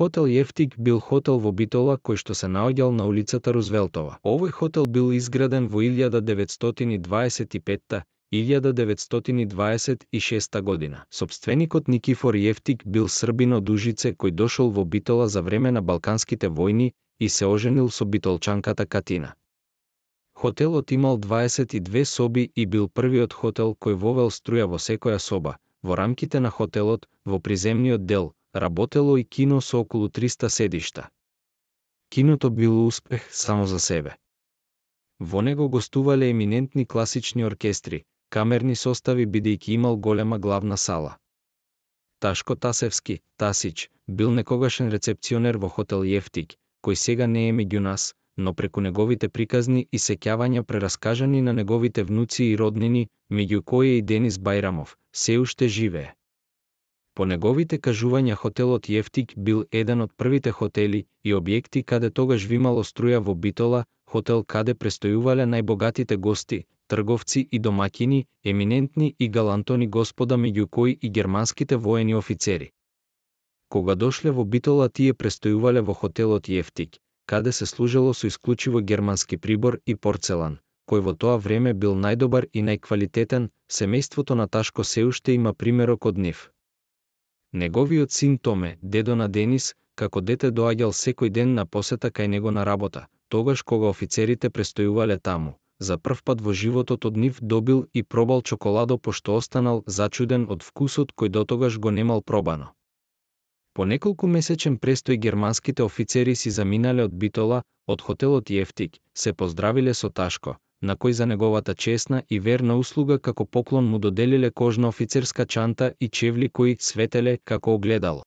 Хотел Јефтик бил хотел во Битола кој што се наоѓал на улицата Рузвелтова. Овој хотел бил изграден во 1925-1926 година. Сопственикот Никифор Јефтик бил Србин од Ужице кој дошол во Битола за време на Балканските војни и се оженил со битолчанката Катина. Хотелот имал 22 соби и бил првиот хотел кој вовел струја во секоја соба. Во рамките на хотелот, во приземниот дел, работело и кино со околу 300 седишта. Киното било успех само за себе. Во него гостувале еминентни класични оркестри, камерни состави бидејќи имал голема главна сала. Ташко Тасевски, Тасич, бил некогашен рецепционер во хотел Јефтик, кој сега не е меѓу нас, но преку неговите приказни и сеќавања прераскажани на неговите внуци и роднини, меѓу кои и Денис Бајрамов, се уште живее. По неговите кажувања хотелот Јефтик бил еден од првите хотели и објекти каде тогаш вимало струја во Битола, хотел каде престојувале најбогатите гости, трговци и домаќини, еминентни и галантони господа меѓу кои и германските воени офицери. Кога дошле во Битола тие престојувале во хотелот Јефтик, каде се служело со исклучиво германски прибор и порцелан, кој во тоа време бил најдобар и најквалитетен, семејството на Ташко се уште има примерок од нив. Неговиот син Томе, дедо на Денис, како дете доаѓал секој ден на посета кај него на работа, тогаш кога офицерите престојувале таму. За прв пат во животот од нив добил и пробал чоколадо пошто останал зачуден од вкусот кој дотогаш го немал пробано. По неколку месечен престој германските офицери си заминале од Битола, од хотелот Јефтик, се поздравиле со Ташко, на кој за неговата чесна и верна услуга како поклон му доделиле кожна офицерска чанта и чевли кои светеле како огледало.